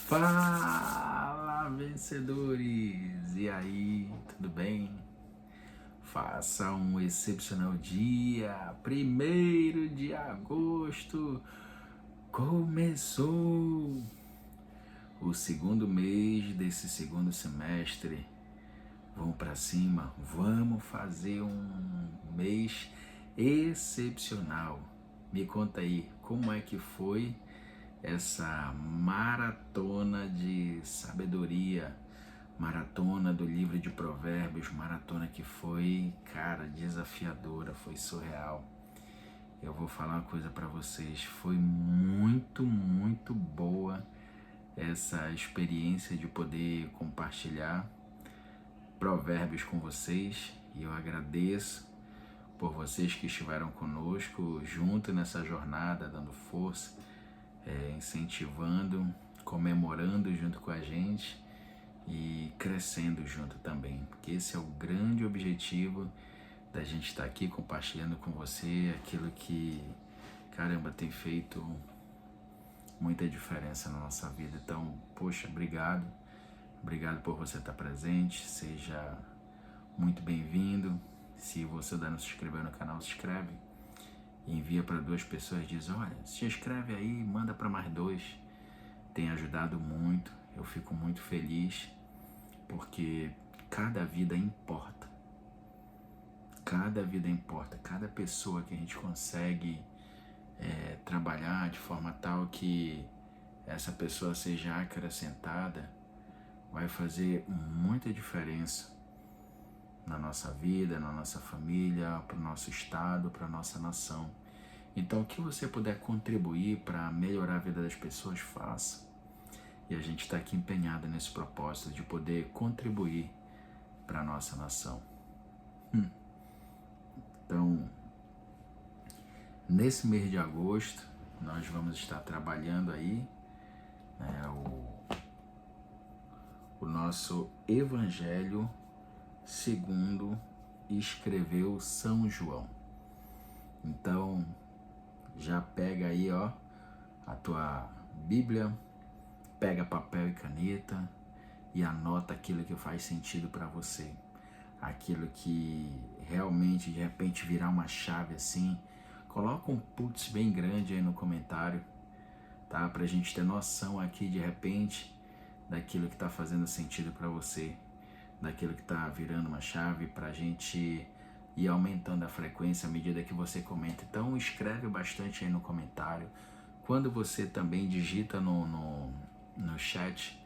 Fala, vencedores! E aí, tudo bem? Faça um excepcional dia. 1º de agosto começou o segundo mês desse segundo semestre. Vamos para cima, vamos fazer um mês excepcional. Me conta aí, como é que foi essa maratona de sabedoria, maratona do livro de Provérbios, maratona que foi, cara, desafiadora, foi surreal. Eu vou falar uma coisa para vocês, foi muito boa essa experiência de poder compartilhar Provérbios com vocês, e eu agradeço por vocês que estiveram conosco junto nessa jornada, dando força, incentivando, comemorando junto com a gente e crescendo junto também, porque esse é o grande objetivo da gente estar aqui compartilhando com você aquilo que, caramba, tem feito muita diferença na nossa vida. Então, poxa, obrigado por você estar presente, seja muito bem-vindo. Se você ainda não se inscreveu no canal, se inscreve, envia para 2 pessoas, diz, olha, se inscreve aí, manda para mais 2. Tem ajudado muito, eu fico muito feliz, porque cada vida importa. Cada vida importa, cada pessoa que a gente consegue trabalhar de forma tal que essa pessoa seja acrescentada, vai fazer muita diferença na nossa vida, na nossa família, para o nosso estado, para a nossa nação. Então, o que você puder contribuir para melhorar a vida das pessoas, faça. E a gente está aqui empenhado nesse propósito de poder contribuir para a nossa nação. Então, nesse mês de agosto, nós vamos estar trabalhando aí, né, o nosso Evangelho segundo escreveu São João. Então, já pega aí, ó, a tua Bíblia, pega papel e caneta e anota aquilo que faz sentido para você, aquilo que realmente de repente virar uma chave assim. Coloca um putz bem grande aí no comentário, tá? Pra gente ter noção aqui de repente daquilo que tá fazendo sentido para você, daquilo que tá virando uma chave, pra gente ir aumentando a frequência à medida que você comenta. Então escreve bastante aí no comentário. Quando você também digita no chat,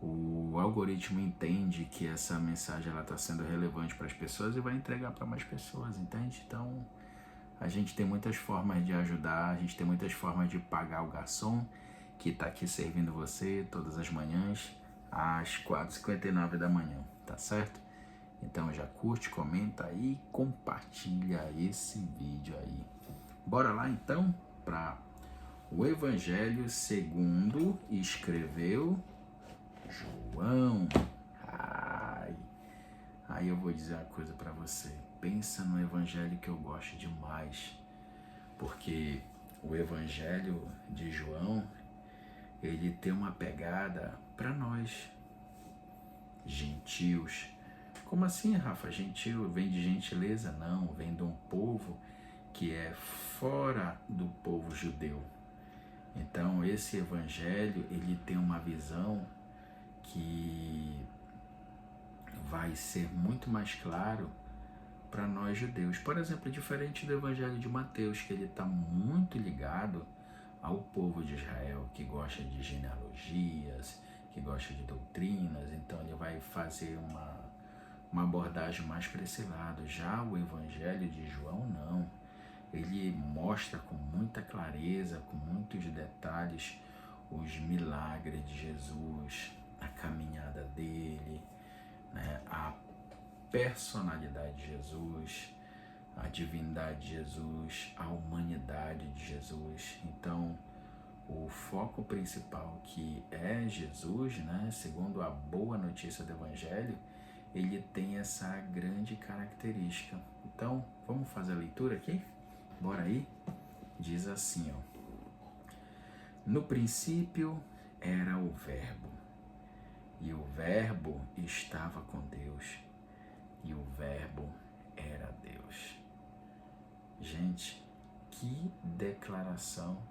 o algoritmo entende que essa mensagem ela está sendo relevante para as pessoas e vai entregar para mais pessoas, entende? Então, a gente tem muitas formas de ajudar, a gente tem muitas formas de pagar o garçom que está aqui servindo você todas as manhãs, às 4h59 da manhã, tá certo? Então, já curte, comenta aí e compartilha esse vídeo aí. Bora lá, então, para o Evangelho segundo escreveu João. Aí eu vou dizer uma coisa para você. Pensa no evangelho que eu gosto demais, porque o evangelho de João, ele tem uma pegada para nós, gentios. Como assim, Rafa? Gentil vem de gentileza? Não, vem de um povo que é fora do povo judeu. Então esse evangelho, ele tem uma visão que vai ser muito mais claro para nós judeus. Por exemplo, diferente do Evangelho de Mateus, que ele está muito ligado ao povo de Israel, que gosta de genealogias, que gosta de doutrinas, então ele vai fazer uma abordagem mais para esse lado. Já o Evangelho de João, não. Ele mostra com muita clareza, com muitos detalhes, os milagres de Jesus, a caminhada dele, né, a personalidade de Jesus, a divindade de Jesus, a humanidade de Jesus. Então, o foco principal, que é Jesus, né, segundo a boa notícia do Evangelho, ele tem essa grande característica. Então, vamos fazer a leitura aqui? Bora aí? Diz assim, ó. No princípio era o Verbo, e o Verbo estava com Deus, e o Verbo era Deus. Gente, que declaração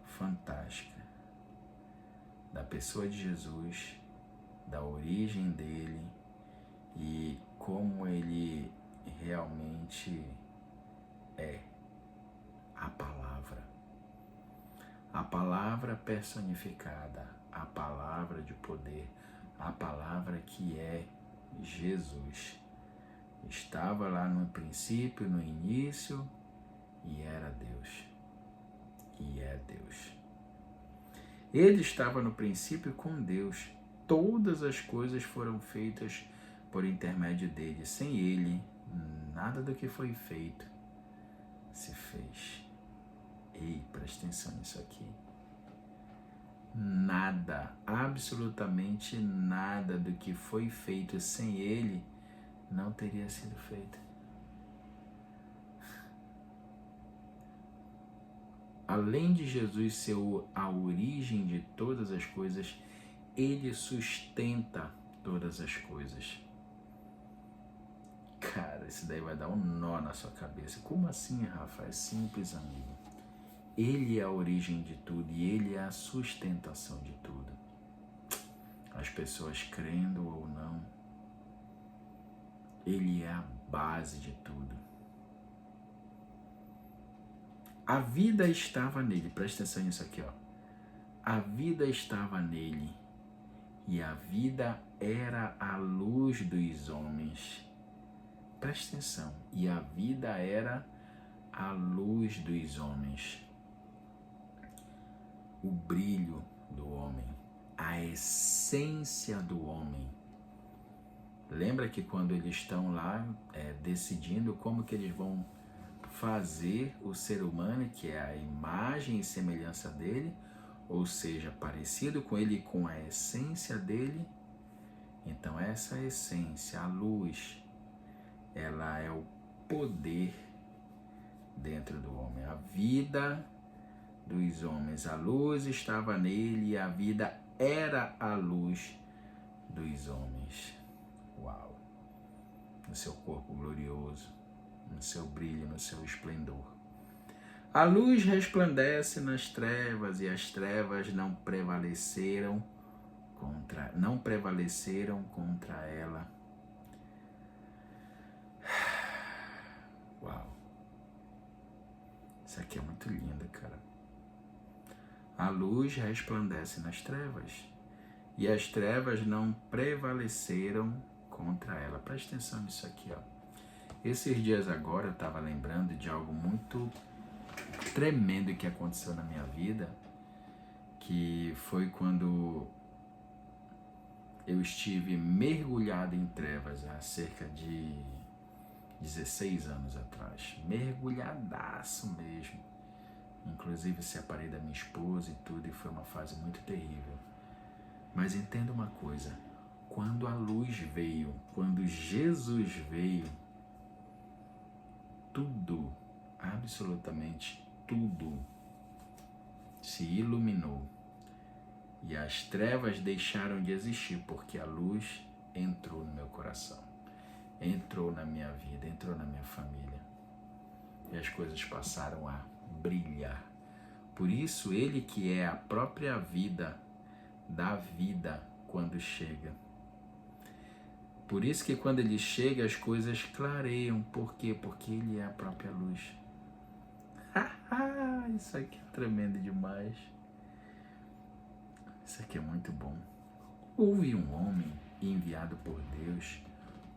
fantástica da pessoa de Jesus, da origem dele e como ele realmente é a palavra personificada, a palavra de poder, a palavra que é Jesus. Estava lá no princípio, no início, e era Deus. E é Deus. Ele estava no princípio com Deus. Todas as coisas foram feitas por intermédio dele. Sem ele, nada do que foi feito se fez. Ei, presta atenção nisso aqui. Nada, absolutamente nada do que foi feito sem ele não teria sido feito. Além de Jesus ser a origem de todas as coisas, ele sustenta todas as coisas. Cara, isso daí vai dar um nó na sua cabeça. Como assim, Rafa? É simples, amigo. Ele é a origem de tudo e ele é a sustentação de tudo. As pessoas crendo ou não, ele é a base de tudo. A vida estava nele, presta atenção nisso aqui, ó. A vida estava nele e a vida era a luz dos homens. Presta atenção, e a vida era a luz dos homens. O brilho do homem, a essência do homem. Lembra que quando eles estão lá decidindo como que eles vão fazer o ser humano, que é a imagem e semelhança dele, ou seja, parecido com ele e com a essência dele. Então essa essência, a luz, ela é o poder dentro do homem, a vida dos homens. A luz estava nele e a vida era a luz dos homens. Uau! No seu corpo glorioso, no seu brilho, no seu esplendor. A luz resplandece nas trevas e as trevas não prevaleceram contra ela. Uau! Isso aqui é muito lindo, cara. A luz resplandece nas trevas e as trevas não prevaleceram contra ela. Presta atenção nisso aqui, ó. Esses dias agora eu estava lembrando de algo muito tremendo que aconteceu na minha vida, que foi quando eu estive mergulhado em trevas há cerca de 16 anos atrás. Mergulhadaço mesmo. Inclusive separei da minha esposa e tudo, e foi uma fase muito terrível. Mas entenda uma coisa, quando a luz veio, quando Jesus veio, tudo, absolutamente tudo, se iluminou. E as trevas deixaram de existir, porque a luz entrou no meu coração, entrou na minha vida, entrou na minha família. E as coisas passaram a brilhar. Por isso, ele que é a própria vida, dá vida quando chega. Por isso que quando ele chega, as coisas clareiam. Por quê? Porque ele é a própria luz. Isso aqui é tremendo demais. Isso aqui é muito bom. Houve um homem enviado por Deus,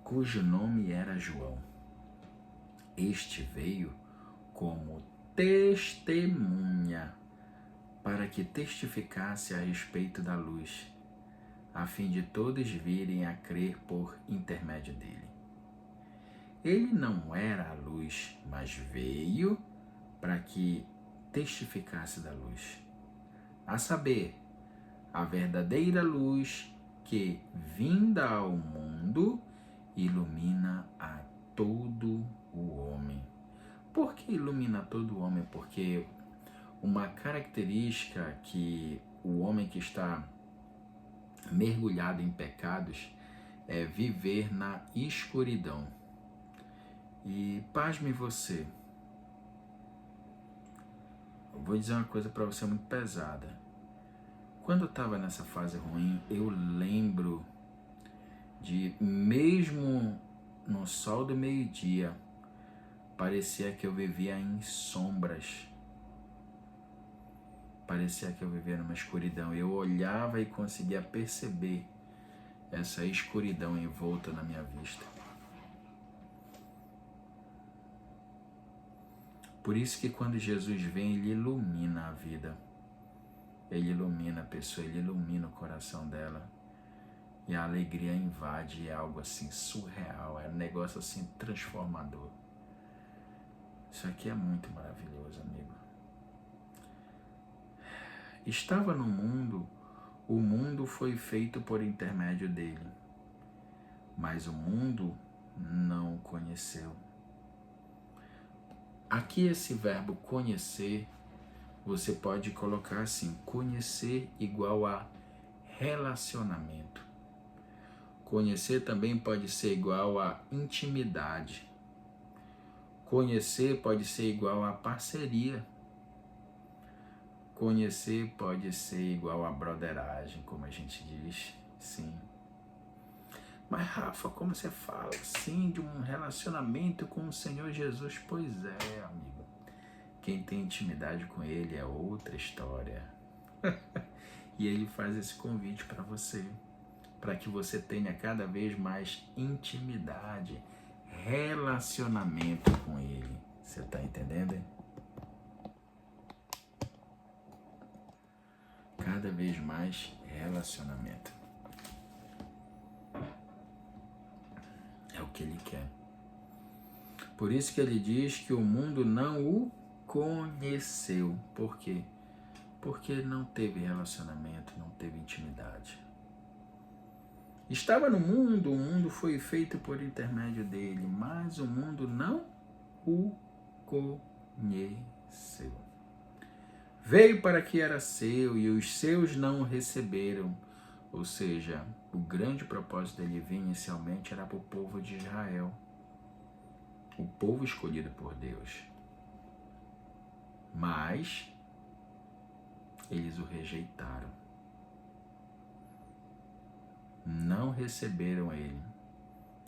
cujo nome era João. Este veio como testemunha, para que testificasse a respeito da luz, a fim de todos virem a crer por intermédio dele. Ele não era a luz, mas veio para que testificasse da luz, a saber, a verdadeira luz que, vinda ao mundo, ilumina a todo o homem. Por que ilumina todo o homem? Porque uma característica que o homem que está mergulhado em pecados é viver na escuridão. E pasme você, eu vou dizer uma coisa para você muito pesada. Quando eu estava nessa fase ruim, eu lembro de, mesmo no sol do meio-dia, parecia que eu vivia em sombras. Parecia que eu vivia numa escuridão. Eu olhava e conseguia perceber essa escuridão envolta na minha vista. Por isso que quando Jesus vem, Ele ilumina a vida. Ele ilumina a pessoa, Ele ilumina o coração dela. E a alegria invade, é algo assim surreal, é um negócio assim transformador. Isso aqui é muito maravilhoso, amigo. Estava no mundo, o mundo foi feito por intermédio dele, mas o mundo não o conheceu. Aqui esse verbo conhecer, você pode colocar assim, conhecer igual a relacionamento. Conhecer também pode ser igual a intimidade. Conhecer pode ser igual a parceria. Conhecer pode ser igual a broderagem, como a gente diz, sim. Mas Rafa, como você fala assim de um relacionamento com o Senhor Jesus? Pois é, amigo. Quem tem intimidade com Ele é outra história. E Ele faz esse convite para você, para que você tenha cada vez mais intimidade, relacionamento com Ele. Você está entendendo, hein? Cada vez mais relacionamento. É o que Ele quer. Por isso que Ele diz que o mundo não o conheceu. Por quê? Porque não teve relacionamento, não teve intimidade. Estava no mundo, o mundo foi feito por intermédio dele, mas o mundo não o conheceu. Veio para que era seu e os seus não o receberam. Ou seja, o grande propósito dele vir inicialmente era para o povo de Israel, o povo escolhido por Deus. Mas eles o rejeitaram. Não receberam ele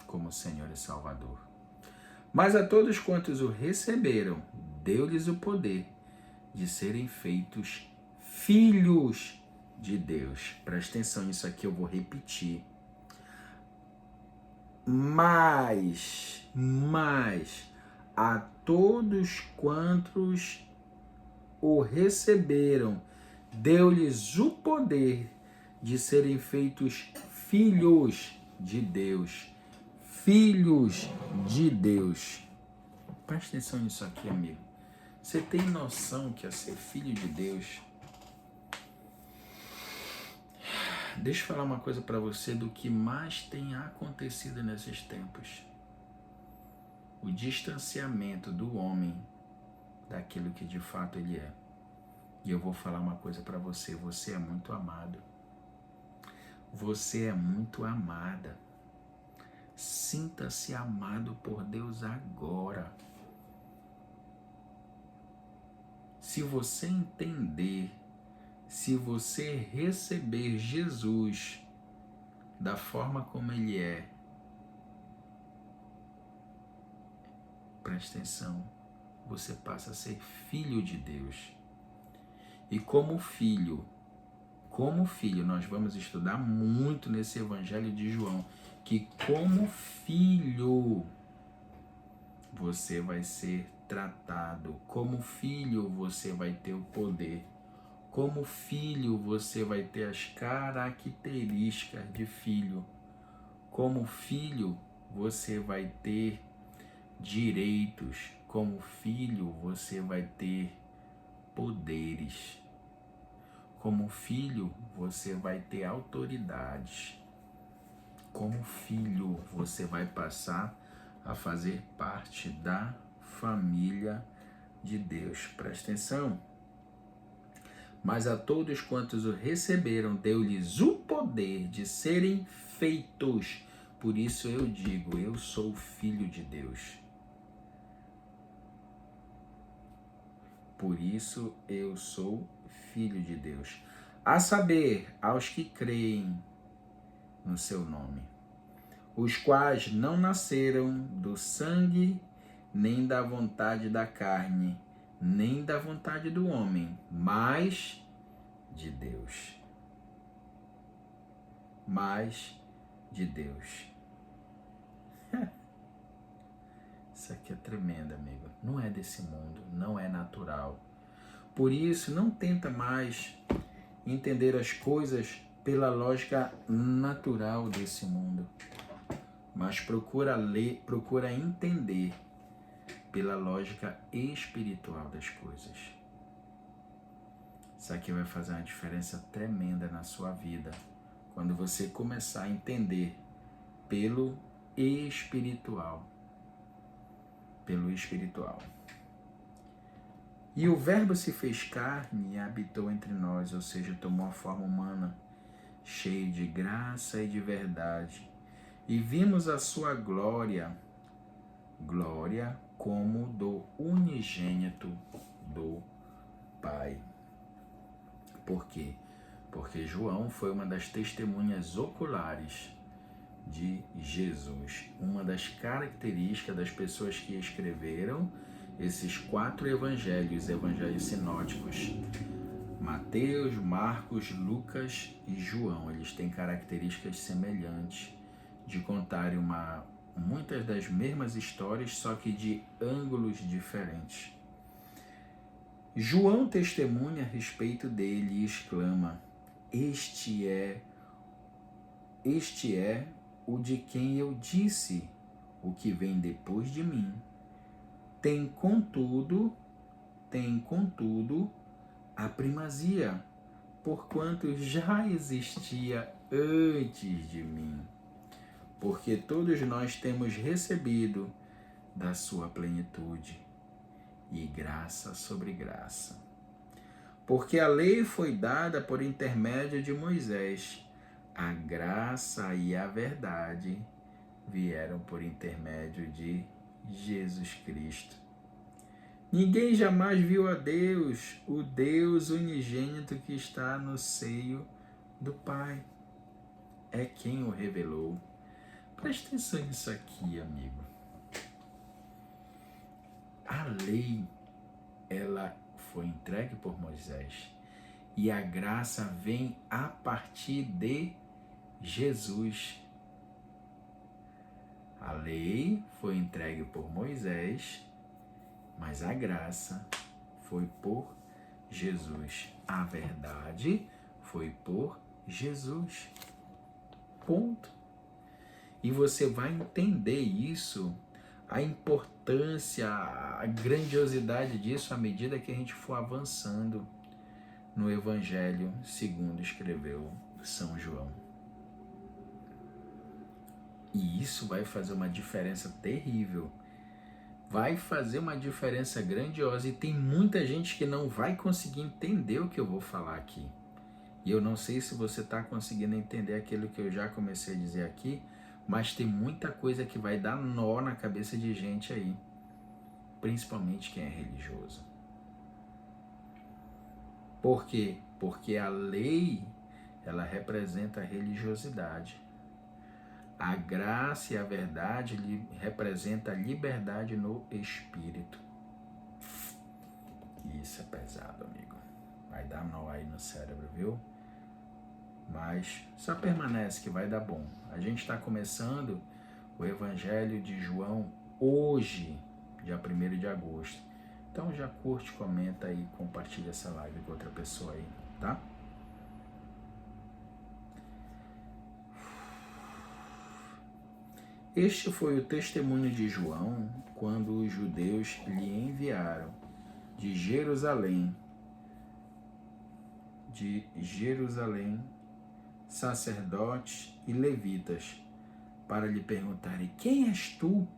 como Senhor e Salvador. Mas a todos quantos o receberam, deu-lhes o poder de serem feitos filhos de Deus. Presta atenção nisso aqui, eu vou repetir. Mas a todos quantos o receberam, deu-lhes o poder de serem feitos filhos de Deus. Filhos de Deus. Presta atenção nisso aqui, amigo. Você tem noção que é ser filho de Deus? Deixa eu falar uma coisa para você do que mais tem acontecido nesses tempos. O distanciamento do homem daquilo que de fato ele é. E eu vou falar uma coisa para você. Você é muito amado. Você é muito amada. Sinta-se amado por Deus agora. Se você entender, se você receber Jesus da forma como Ele é, presta atenção, você passa a ser filho de Deus. E como filho, nós vamos estudar muito nesse Evangelho de João, que como filho você vai ser tratado, como filho você vai ter o poder, como filho você vai ter as características de filho, como filho você vai ter direitos, como filho você vai ter poderes, como filho você vai ter autoridades, como filho você vai passar a fazer parte da família de Deus. Presta atenção. Mas a todos quantos o receberam, deu-lhes o poder de serem feitos. Por isso eu digo, eu sou filho de Deus. Por isso eu sou filho de Deus. A saber, aos que creem no seu nome, os quais não nasceram do sangue, nem da vontade da carne, nem da vontade do homem, mas de Deus. Mas de Deus. Isso aqui é tremendo, amigo. Não é desse mundo, não é natural. Por isso, não tenta mais entender as coisas pela lógica natural desse mundo, mas procura ler, procura entender pela lógica espiritual das coisas. Isso aqui vai fazer uma diferença tremenda na sua vida, quando você começar a entender pelo espiritual. Pelo espiritual. E o Verbo se fez carne e habitou entre nós, ou seja, tomou a forma humana, cheio de graça e de verdade. E vimos a sua glória, glória como do unigênito do Pai. Por quê? Porque João foi uma das testemunhas oculares de Jesus. Uma das características das pessoas que escreveram esses 4 evangelhos sinóticos, Mateus, Marcos, Lucas e João, eles têm características semelhantes de contarem muitas das mesmas histórias, só que de ângulos diferentes. João testemunha a respeito dele e exclama: Este é o de quem eu disse, o que vem depois de mim. Tem contudo a primazia, porquanto já existia antes de mim. Porque todos nós temos recebido da sua plenitude, e graça sobre graça. Porque a lei foi dada por intermédio de Moisés, a graça e a verdade vieram por intermédio de Jesus Cristo. Ninguém jamais viu a Deus, o Deus unigênito que está no seio do Pai. É quem o revelou. Preste atenção nisso aqui, amigo. A lei, ela foi entregue por Moisés e a graça vem a partir de Jesus. A lei foi entregue por Moisés, mas a graça foi por Jesus. A verdade foi por Jesus. Ponto. E você vai entender isso, a importância, a grandiosidade disso à medida que a gente for avançando no Evangelho segundo escreveu São João. E isso vai fazer uma diferença terrível. Vai fazer uma diferença grandiosa. E tem muita gente que não vai conseguir entender o que eu vou falar aqui. E eu não sei se você está conseguindo entender aquilo que eu já comecei a dizer aqui, mas tem muita coisa que vai dar nó na cabeça de gente aí. Principalmente quem é religioso. Por quê? Porque a lei, ela representa a religiosidade. A graça e a verdade representa a liberdade no espírito. Isso é pesado, amigo. Vai dar nó aí no cérebro, viu? Mas só permanece que vai dar bom. A gente está começando o Evangelho de João hoje, dia 1º de agosto. Então já curte, comenta aí, compartilha essa live com outra pessoa aí, tá? Este foi o testemunho de João quando os judeus lhe enviaram de Jerusalém, sacerdotes e levitas, para lhe perguntarem: quem és tu?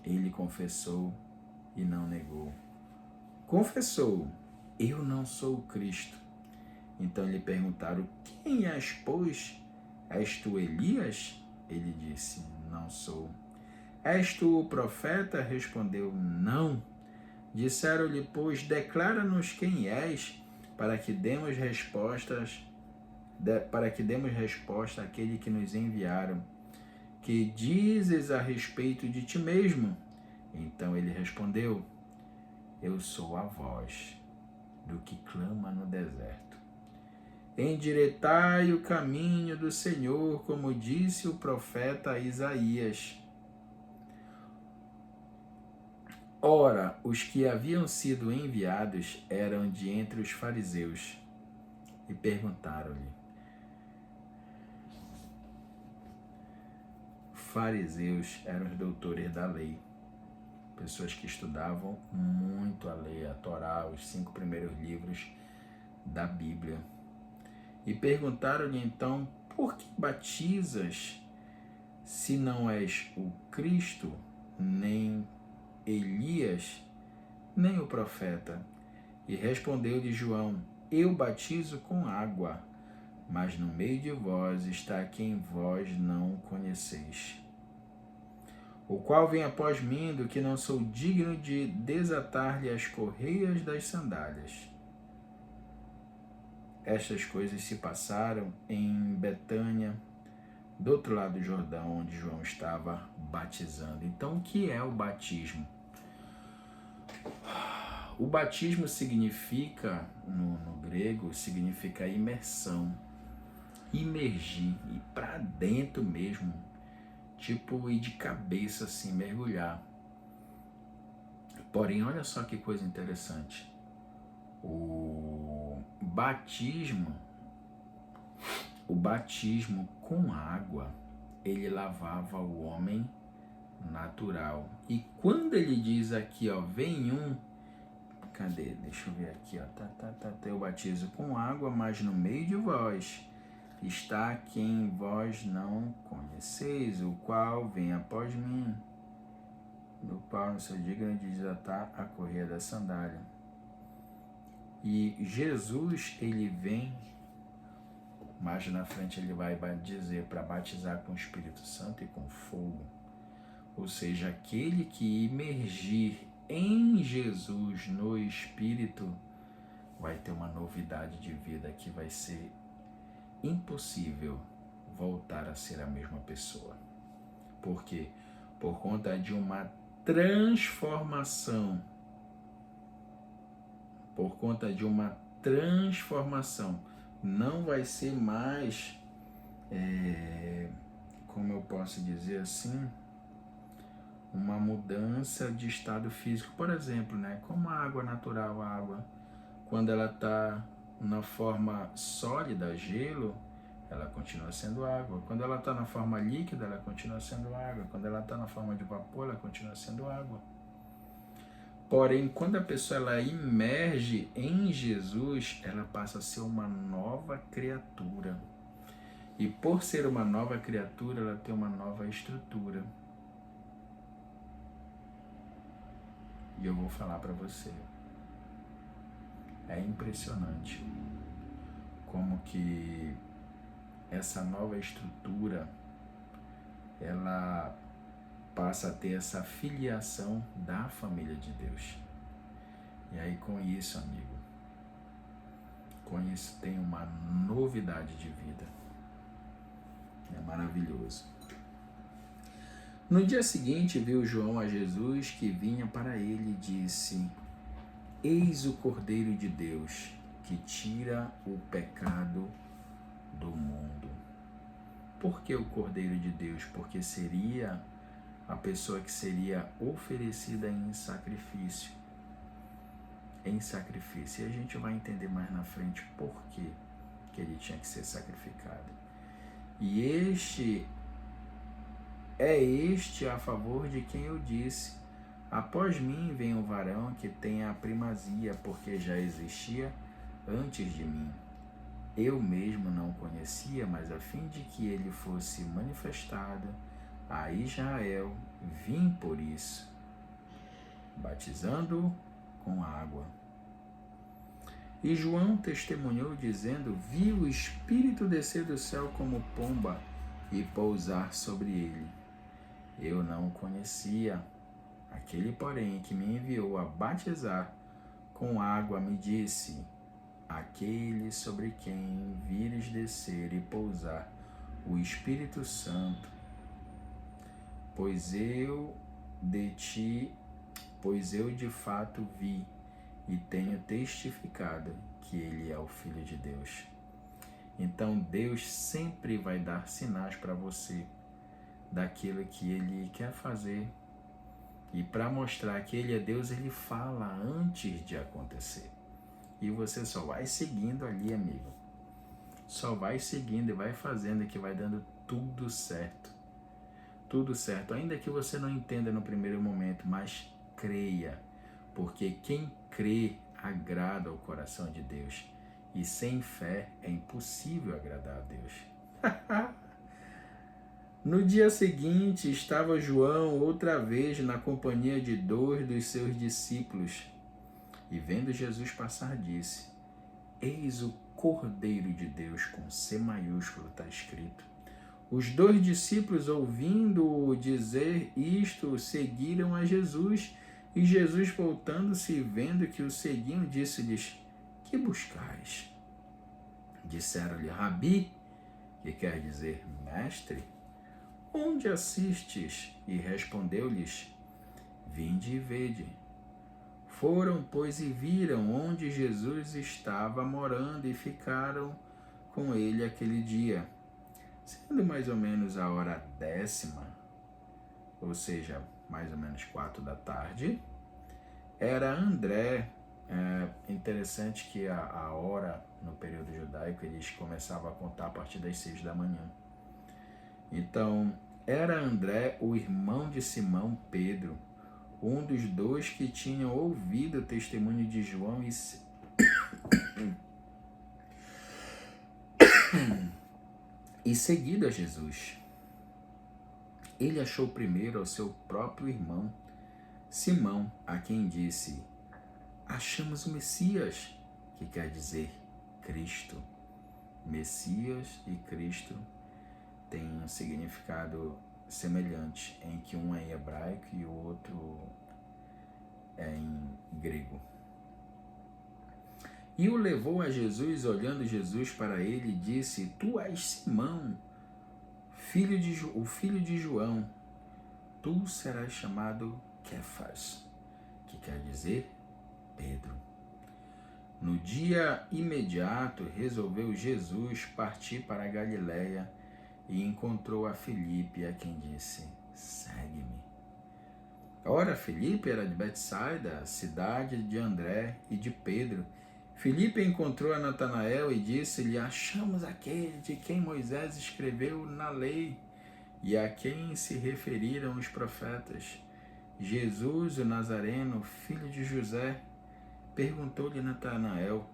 Ele confessou e não negou. Confessou eu não sou o Cristo. Então lhe perguntaram, quem és, pois? És tu Elias? Ele disse, não sou. És tu o profeta? Respondeu, não. Disseram-lhe, pois, declara-nos quem és, para que demos resposta àquele que nos enviaram. Que dizes a respeito de ti mesmo? Então ele respondeu, eu sou a voz do que clama no deserto. Endireitai o caminho do Senhor, como disse o profeta Isaías. Ora, os que haviam sido enviados eram de entre os fariseus e perguntaram-lhe. Fariseus eram os doutores da lei, pessoas que estudavam muito a lei, a Torá, os 5 primeiros livros da Bíblia. E perguntaram-lhe então, por que batizas se não és o Cristo, nem Elias, nem o profeta? E respondeu-lhe João, eu batizo com água, mas no meio de vós está quem vós não conheceis, o qual vem após mim, do que não sou digno de desatar-lhe as correias das sandálias. Estas coisas se passaram em Betânia, do outro lado do Jordão, onde João estava batizando. Então, o que é o batismo? O batismo significa, no grego, significa imersão, imergir, ir para dentro mesmo, tipo ir de cabeça assim, mergulhar. Porém, olha só que coisa interessante. O batismo com água, ele lavava o homem natural. E quando ele diz aqui, ó, vem um, cadê? Deixa eu ver aqui, ó, eu batizo com água, mas no meio de vós está quem vós não conheceis, o qual vem após mim, do qual não sou digno de desatar a correia da sandália. E Jesus, ele vem, mais na frente ele vai dizer para batizar com o Espírito Santo e com fogo. Ou seja, aquele que imergir em Jesus no Espírito vai ter uma novidade de vida que vai ser impossível voltar a ser a mesma pessoa. Por quê? Por conta de uma transformação. Por conta de uma transformação. Não vai ser mais, como eu posso dizer assim, uma mudança de estado físico. Por exemplo, né, como a água natural, a água, quando ela está na forma sólida, gelo, ela continua sendo água. Quando ela está na forma líquida, ela continua sendo água. Quando ela está na forma de vapor, ela continua sendo água. Porém, quando a pessoa ela imerge em Jesus, ela passa a ser uma nova criatura. E por ser uma nova criatura, ela tem uma nova estrutura. E eu vou falar para você. É impressionante como que essa nova estrutura, ela passa a ter essa filiação da família de Deus. E aí com isso, amigo, com isso tem uma novidade de vida. É maravilhoso. No dia seguinte viu João a Jesus que vinha para ele e disse, eis o Cordeiro de Deus que tira o pecado do mundo. Por que o Cordeiro de Deus? Porque seria a pessoa que seria oferecida em sacrifício. Em sacrifício. E a gente vai entender mais na frente por que ele tinha que ser sacrificado. E este a favor de quem eu disse, após mim vem um varão que tem a primazia, porque já existia antes de mim. Eu mesmo não o conhecia, mas a fim de que ele fosse manifestado a Israel, vim por isso, batizando com água. E João testemunhou, dizendo: vi o Espírito descer do céu como pomba e pousar sobre ele. Eu não o conhecia. Aquele, porém, que me enviou a batizar com água me disse: aquele sobre quem vires descer e pousar o Espírito Santo, pois eu de fato vi e tenho testificado que ele é o Filho de Deus. Então Deus sempre vai dar sinais para você daquilo que ele quer fazer. E para mostrar que ele é Deus, ele fala antes de acontecer. E você só vai seguindo ali, amigo. Só vai seguindo e vai fazendo, que vai dando tudo certo. Tudo certo. Ainda que você não entenda no primeiro momento, mas creia. Porque quem crê agrada ao coração de Deus. E sem fé é impossível agradar a Deus. No dia seguinte, estava João outra vez na companhia de 2 dos seus discípulos. E vendo Jesus passar, disse: eis o Cordeiro de Deus, com C maiúsculo está escrito. Os 2 discípulos, ouvindo-o dizer isto, seguiram a Jesus. E Jesus, voltando-se e vendo que o seguiam, disse-lhes: que buscais? Disseram-lhe: Rabi, que quer dizer mestre, onde assistes? E respondeu-lhes: vinde e vede. Foram, pois, e viram onde Jesus estava morando e ficaram com ele aquele dia. Sendo mais ou menos a hora 10ª, ou seja, mais ou menos 4 da tarde, era André. É interessante que a hora no período judaico eles começavam a contar a partir das 6 da manhã. Então, era André, o irmão de Simão Pedro, um dos 2 que tinham ouvido o testemunho de João e seguido a Jesus. Ele achou primeiro ao seu próprio irmão, Simão, a quem disse: achamos o Messias, que quer dizer Cristo. Messias e Cristo têm um significado semelhante, em que um é em hebraico e o outro é em grego. E o levou a Jesus, olhando Jesus para ele, disse: tu és Simão, o filho de João, tu serás chamado Kefas, que quer dizer Pedro. No dia imediato, resolveu Jesus partir para a Galiléia e encontrou a Filipe, a quem disse: segue-me. Ora, Filipe era de Betsaida, cidade de André e de Pedro. Filipe encontrou a Natanael e disse-lhe: achamos aquele de quem Moisés escreveu na lei e a quem se referiram os profetas, Jesus, o Nazareno, filho de José. Perguntou-lhe Natanael: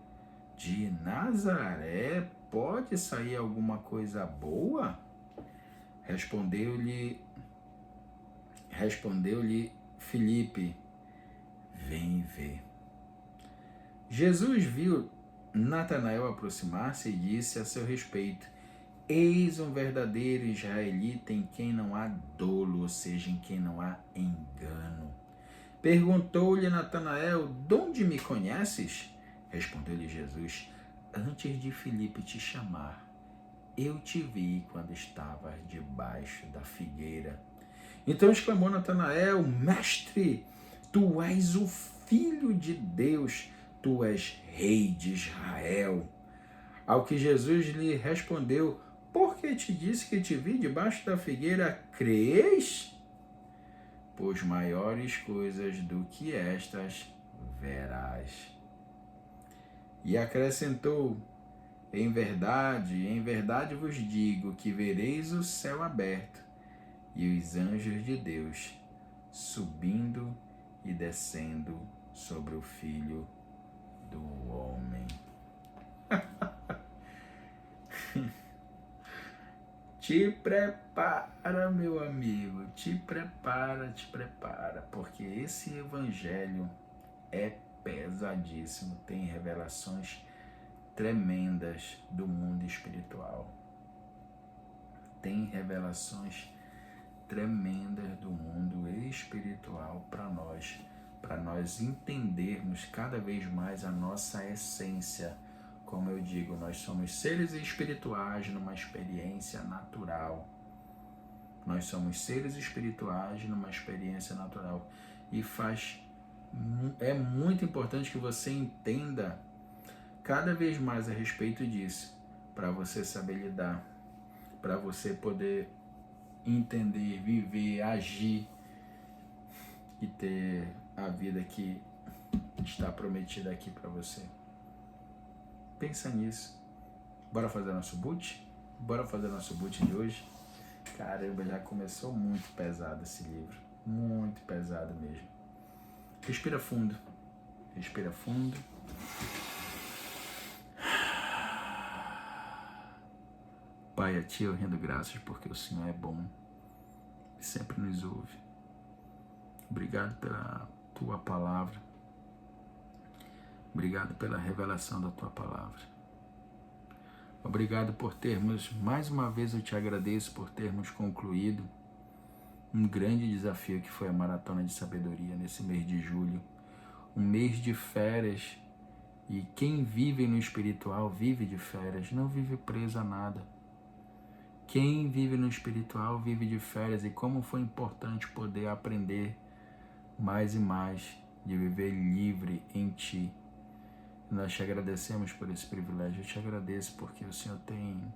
de Nazaré pode sair alguma coisa boa? Respondeu-lhe Filipe: vem ver. Jesus viu Natanael aproximar-se e disse a seu respeito: eis um verdadeiro israelita em quem não há dolo, ou seja, em quem não há engano. Perguntou-lhe Natanael: de onde me conheces? Respondeu-lhe Jesus: antes de Filipe te chamar, eu te vi quando estavas debaixo da figueira. Então exclamou Natanael: mestre, tu és o Filho de Deus, tu és rei de Israel. Ao que Jesus lhe respondeu: porque te disse que te vi debaixo da figueira, crês? Pois maiores coisas do que estas verás. E acrescentou: em verdade vos digo que vereis o céu aberto e os anjos de Deus subindo e descendo sobre o Filho do Homem. Te prepara, meu amigo, te prepara, porque esse evangelho é pesadíssimo, tem revelações tremendas do mundo espiritual. Tem revelações tremendas do mundo espiritual para nós entendermos cada vez mais a nossa essência. Como eu digo, nós somos seres espirituais numa experiência natural. Nós somos seres espirituais numa experiência natural. E é muito importante que você entenda cada vez mais a respeito disso, para você saber lidar, para você poder entender, viver, agir e ter a vida que está prometida aqui para você. Pensa nisso. Bora fazer nosso boot? Bora fazer nosso boot de hoje? Caramba, já começou muito pesado esse livro. Muito pesado mesmo. Respira fundo. Respira fundo. Pai, a Ti eu rendo graças porque o Senhor é bom e sempre nos ouve. Obrigado pela Tua palavra. Obrigado pela revelação da Tua palavra. Obrigado por termos, mais uma vez eu Te agradeço por termos concluído um grande desafio que foi a Maratona de Sabedoria nesse mês de julho. Um mês de férias. E quem vive no espiritual vive de férias, não vive preso a nada. Quem vive no espiritual vive de férias, e como foi importante poder aprender mais e mais de viver livre em Ti. Nós Te agradecemos por esse privilégio, eu Te agradeço porque o Senhor tem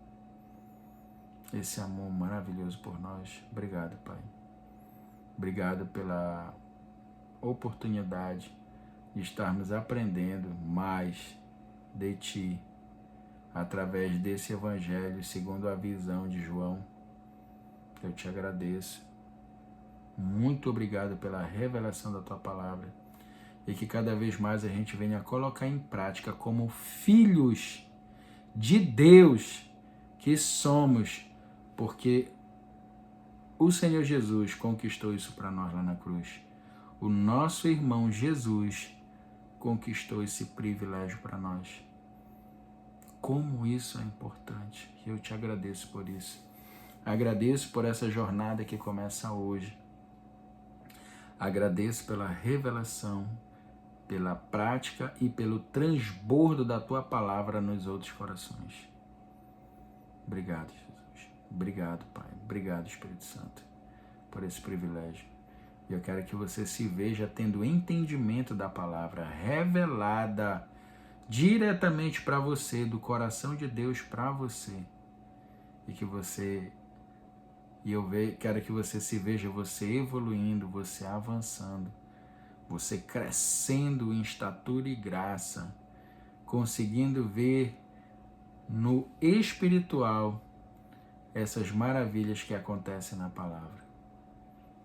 esse amor maravilhoso por nós. Obrigado, Pai. Obrigado pela oportunidade de estarmos aprendendo mais de Ti, através desse Evangelho segundo a visão de João. Eu Te agradeço. Muito obrigado pela revelação da Tua palavra e que cada vez mais a gente venha colocar em prática como filhos de Deus que somos, porque o Senhor Jesus conquistou isso para nós lá na cruz. O nosso irmão Jesus conquistou esse privilégio para nós. Como isso é importante. E eu Te agradeço por isso. Agradeço por essa jornada que começa hoje. Agradeço pela revelação, pela prática e pelo transbordo da Tua palavra nos outros corações. Obrigado, Jesus. Obrigado, Pai. Obrigado, Espírito Santo, por esse privilégio. E eu quero que você se veja tendo entendimento da palavra revelada diretamente para você, do coração de Deus para você. Quero que você se veja você evoluindo, você avançando, você crescendo em estatura e graça, conseguindo ver no espiritual essas maravilhas que acontecem na palavra.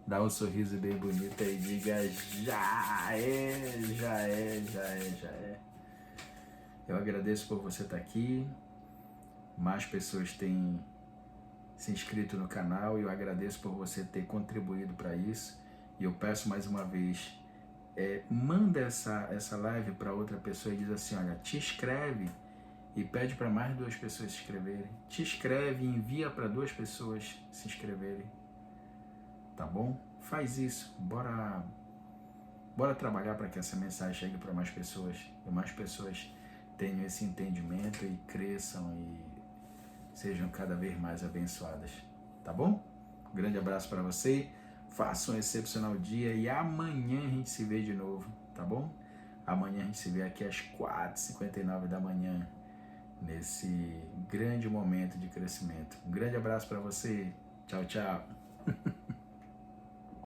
Dá um sorriso bem bonito e diga: já é, já é, já é, já é. Eu agradeço por você estar aqui. Mais pessoas têm se inscrito no canal e eu agradeço por você ter contribuído para isso. E eu peço mais uma vez, manda essa live para outra pessoa e diz assim: olha, te inscreve, e pede para mais 2 pessoas se inscreverem. Te inscreve e envia para 2 pessoas se inscreverem. Tá bom? Faz isso. Bora trabalhar para que essa mensagem chegue para mais pessoas. E mais pessoas tenham esse entendimento e cresçam e sejam cada vez mais abençoadas. Tá bom? Um grande abraço para você. Faça um excepcional dia e amanhã a gente se vê de novo. Tá bom? Amanhã a gente se vê aqui às 4h59 da manhã. Nesse grande momento de crescimento. Um grande abraço para você. Tchau, tchau.